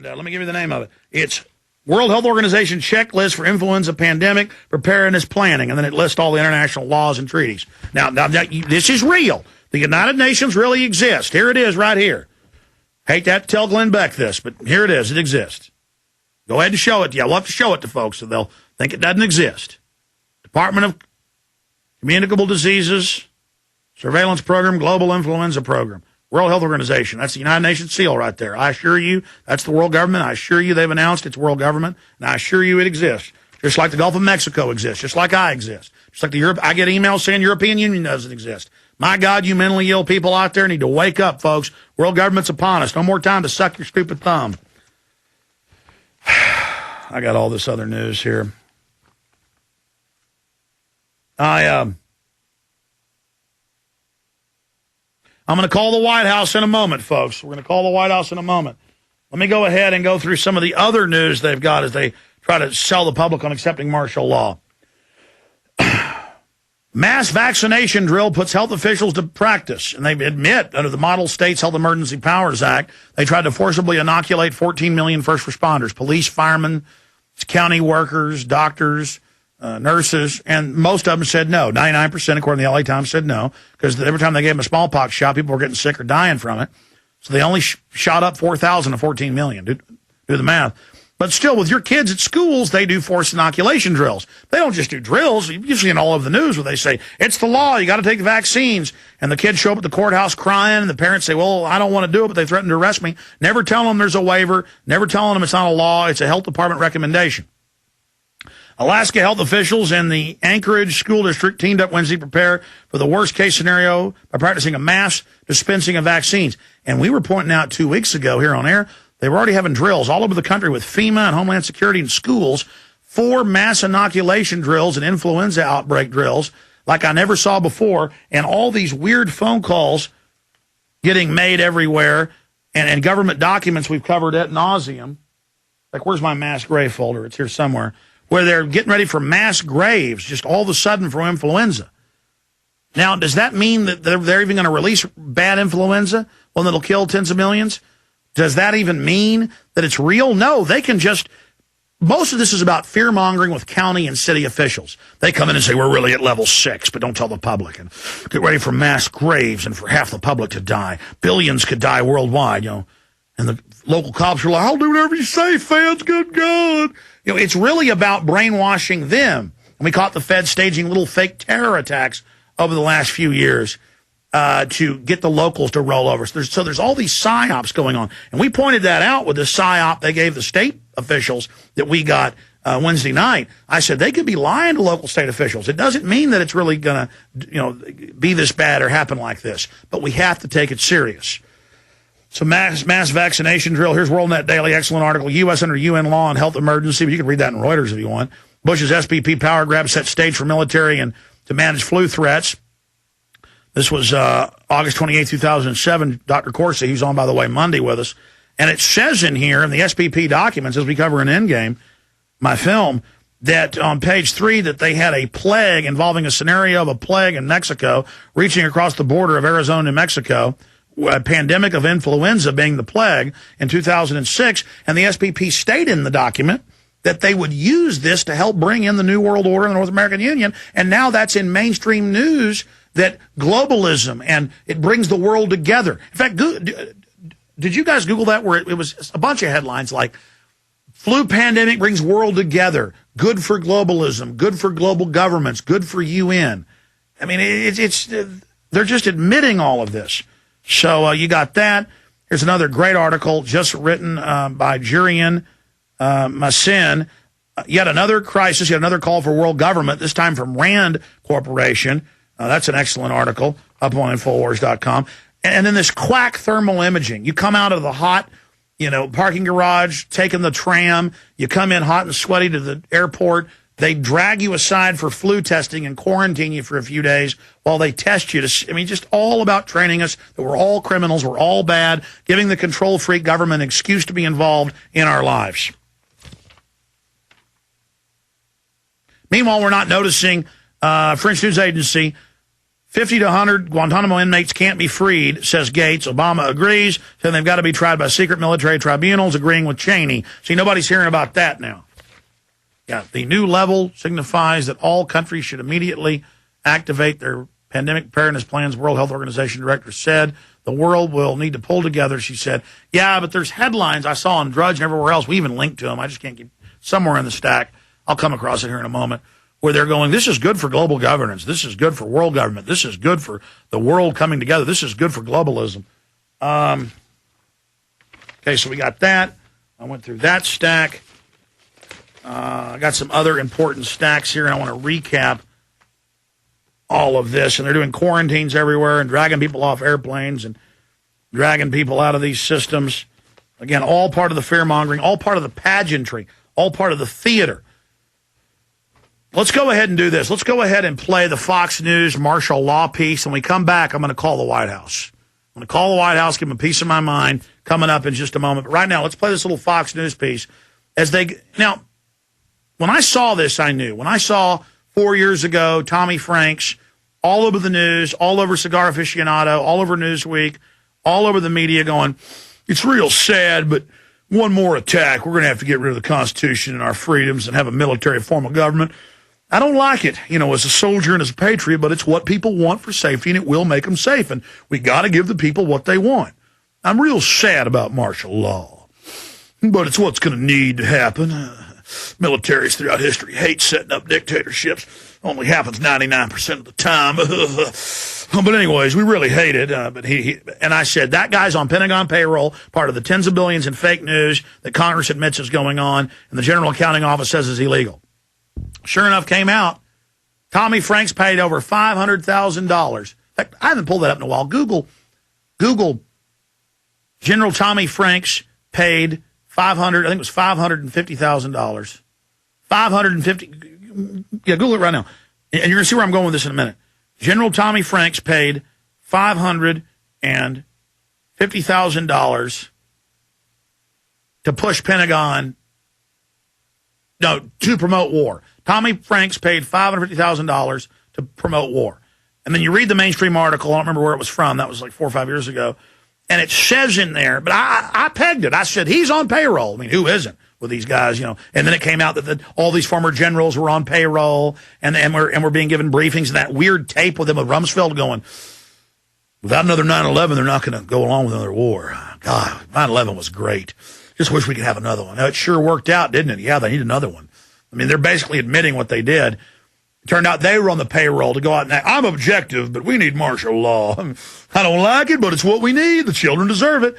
And let me give you the name of it. It's World Health Organization Checklist for Influenza Pandemic Preparedness Planning. And then it lists all the international laws and treaties. Now, this is real. The United Nations really exists. Here it is right here. Hate to have to tell Glenn Beck this, but here it is. It exists. Go ahead and show it. Yeah, we'll have to show it to folks so they'll think it doesn't exist. Department of Communicable Diseases, Surveillance Program, Global Influenza Program, World Health Organization. That's the United Nations seal right there. I assure you, that's the world government. I assure you they've announced it's world government, and I assure you it exists. Just like the Gulf of Mexico exists, just like I exist. Just like I get emails saying European Union doesn't exist. My God, you mentally ill people out there need to wake up, folks. World government's upon us. No more time to suck your stupid thumb. I got all this other news here. I'm going to call the White House in a moment, folks. We're going to call the White House in a moment. Let me go ahead and go through some of the other news they've got as they try to sell the public on accepting martial law. Mass vaccination drill puts health officials to practice, and they admit under the Model States Health Emergency Powers Act, they tried to forcibly inoculate 14 million first responders, police, firemen, county workers, doctors, nurses, and most of them said no. 99%, according to the LA Times, said no, because every time they gave them a smallpox shot, people were getting sick or dying from it. So they only shot up 4,000 to 14 million. Do the math. But still, with your kids at schools, they do forced inoculation drills. They don't just do drills. You've seen all over the news where they say, it's the law, you got to take the vaccines. And the kids show up at the courthouse crying, and the parents say, well, I don't want to do it, but they threaten to arrest me. Never telling them there's a waiver, never telling them it's not a law, it's a health department recommendation. Alaska health officials in the Anchorage School District teamed up Wednesday to prepare for the worst-case scenario by practicing a mass dispensing of vaccines. And we were pointing out 2 weeks ago here on air, they were already having drills all over the country with FEMA and Homeland Security and schools, 4 mass inoculation drills and influenza outbreak drills like I never saw before, and all these weird phone calls getting made everywhere, and government documents we've covered ad nauseum. Like, where's my mass grave folder? It's here somewhere. Where they're getting ready for mass graves just all of a sudden for influenza. Now, does that mean that they're even going to release bad influenza, one that'll kill tens of millions? Does that even mean that it's real? No, they can just, most of this is about fear-mongering with county and city officials. They come in and say, we're really at level 6, but don't tell the public. And get ready for mass graves and for half the public to die. Billions could die worldwide, you know. And the local cops are like, I'll do whatever you say, feds, good God. You know, it's really about brainwashing them. And we caught the feds staging little fake terror attacks over the last few years to get the locals to roll over. So there's all these psyops going on. And we pointed that out with the psyop they gave the state officials that we got Wednesday night. I said they could be lying to local state officials. It doesn't mean that it's really going to, be this bad or happen like this. But we have to take it serious. So mass vaccination drill. Here's WorldNet Daily, excellent article. U.S. under UN law and health emergency. But you can read that in Reuters if you want. Bush's SPP power grab set stage for military and to manage flu threats. This was August 28, 2007. Dr. Corsi, he's on, by the way, Monday with us. And it says in here, in the SPP documents, as we cover in Endgame, my film, that on page 3 that they had a plague involving a scenario of a plague in Mexico reaching across the border of Arizona and Mexico, a pandemic of influenza being the plague in 2006. And the SPP stated in the document that they would use this to help bring in the New World Order in the North American Union. And now that's in mainstream news, that globalism, and it brings the world together. In fact, did you guys Google that, where it was a bunch of headlines like, flu pandemic brings world together, good for globalism, good for global governments, good for UN. I mean, they're just admitting all of this. So you got that. Here's another great article just written by Jurian Masin. Yet another crisis, yet another call for world government, this time from RAND Corporation. That's an excellent article up on Infowars.com. And then this quack thermal imaging. You come out of the hot, parking garage, taking the tram. You come in hot and sweaty to the airport. They drag you aside for flu testing and quarantine you for a few days while they test you. Just all about training us that we're all criminals, we're all bad, giving the control freak government an excuse to be involved in our lives. Meanwhile, we're not noticing French news agency 50 to 100 Guantanamo inmates can't be freed, says Gates. Obama agrees, saying they've got to be tried by secret military tribunals, agreeing with Cheney. See, nobody's hearing about that now. Yeah, the new level signifies that all countries should immediately activate their pandemic preparedness plans, World Health Organization director said. The world will need to pull together, she said. Yeah, but there's headlines I saw on Drudge and everywhere else. We even linked to them. I just can't keep somewhere in the stack. I'll come across it here in a moment, where they're going, this is good for global governance. This is good for world government. This is good for the world coming together. This is good for globalism. Okay, so we got that. I went through that stack. I got some other important stacks here, and I want to recap all of this. And they're doing quarantines everywhere and dragging people off airplanes and dragging people out of these systems. Again, all part of the fear-mongering, all part of the pageantry, all part of the theater. Let's go ahead and do this. Let's go ahead and play the Fox News martial law piece. When we come back, I'm going to call the White House. I'm going to call the White House, give them a piece of my mind, coming up in just a moment. But right now, let's play this little Fox News piece. Now, when I saw this, I knew. When I saw 4 years ago, Tommy Franks, all over the news, all over Cigar Aficionado, all over Newsweek, all over the media going, it's real sad, but one more attack, we're going to have to get rid of the Constitution and our freedoms and have a military form of government. I don't like it, as a soldier and as a patriot, but it's what people want for safety, and it will make them safe, and we got to give the people what they want. I'm real sad about martial law, but it's what's going to need to happen. Militaries throughout history hate setting up dictatorships. Only happens 99% of the time. But anyways, we really hate it. But and I said, that guy's on Pentagon payroll, part of the tens of billions in fake news that Congress admits is going on, and the General Accounting Office says is illegal. Sure enough, came out. Tommy Franks paid over $500,000. In fact, I haven't pulled that up in a while. Google General Tommy Franks paid I think it was $550,000. 550. Yeah, Google it right now. And you're going to see where I'm going with this in a minute. General Tommy Franks paid $550,000 to push Pentagon, to promote war. Tommy Franks paid $550,000 to promote war. And then you read the mainstream article. I don't remember where it was from. That was like 4 or 5 years ago. And it says in there, but I pegged it. I said, he's on payroll. I mean, who isn't with these guys, And then it came out that all these former generals were on payroll and we're being given briefings, and that weird tape with them with Rumsfeld going, without another 9/11, they're not going to go along with another war. God, 9/11 was great. Just wish we could have another one. Now, it sure worked out, didn't it? Yeah, they need another one. I mean, they're basically admitting what they did. It turned out they were on the payroll to go out and act. I'm objective, but we need martial law. I don't like it, but it's what we need. The children deserve it.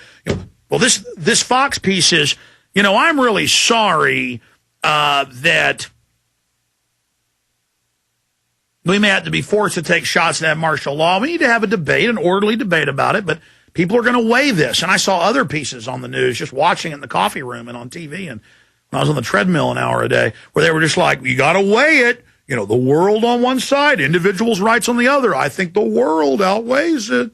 Well, this Fox piece is, I'm really sorry that we may have to be forced to take shots at martial law. We need to have a debate, an orderly debate about it, but people are going to weigh this. And I saw other pieces on the news, just watching it in the coffee room and on TV, and when I was on the treadmill an hour a day, where they were just like, you got to weigh it. The world on one side, individuals' rights on the other. I think the world outweighs it.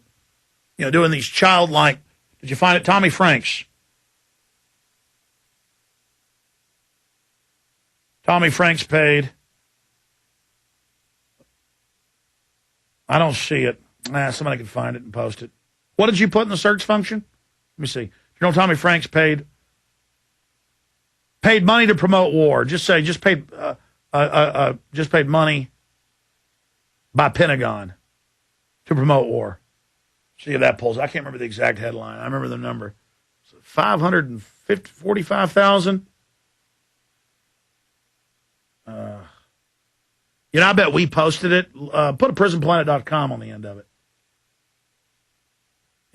Doing these childlike. Did you find it? Tommy Franks. Tommy Franks paid. I don't see it. Somebody can find it and post it. What did you put in the search function? Let me see. Tommy Franks paid money to promote war. Just paid money by Pentagon to promote war. See if that pulls. I can't remember the exact headline. I remember the number. 545,000. I bet we posted it. Put a prisonplanet.com on the end of it.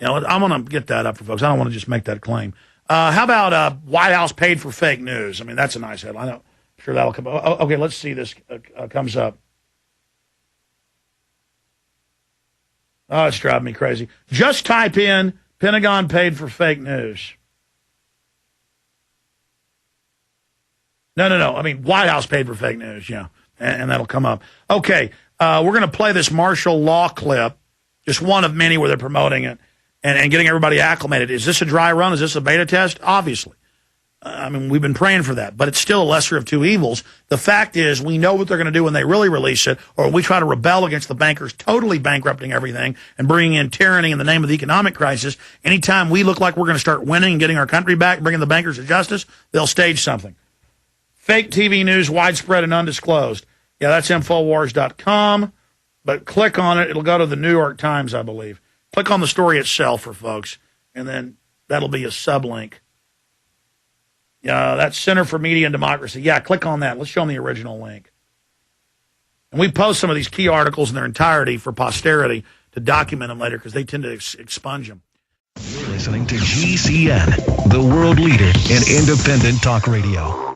I'm going to get that up for folks. I don't want to just make that claim. How about White House paid for fake news? I mean, that's a nice headline. I'm sure that'll come up. Okay, let's see this comes up. Oh, it's driving me crazy. Just type in Pentagon paid for fake news. No. I mean, White House paid for fake news, yeah. And that'll come up. Okay, we're going to play this martial law clip, just one of many where they're promoting it and getting everybody acclimated. Is this a dry run? Is this a beta test? Obviously. I mean, we've been praying for that, but it's still a lesser of two evils. The fact is, we know what they're going to do when they really release it, or we try to rebel against the bankers totally bankrupting everything and bringing in tyranny in the name of the economic crisis. Anytime we look like we're going to start winning and getting our country back, bringing the bankers to justice, they'll stage something. Fake TV news, widespread and undisclosed. Yeah, that's Infowars.com, but click on it. It'll go to the New York Times, I believe. Click on the story itself for folks, and then that'll be a sublink. That's Center for Media and Democracy. Yeah, click on that. Let's show them the original link. And we post some of these key articles in their entirety for posterity to document them later because they tend to expunge them. You're listening to GCN, the world leader in independent talk radio.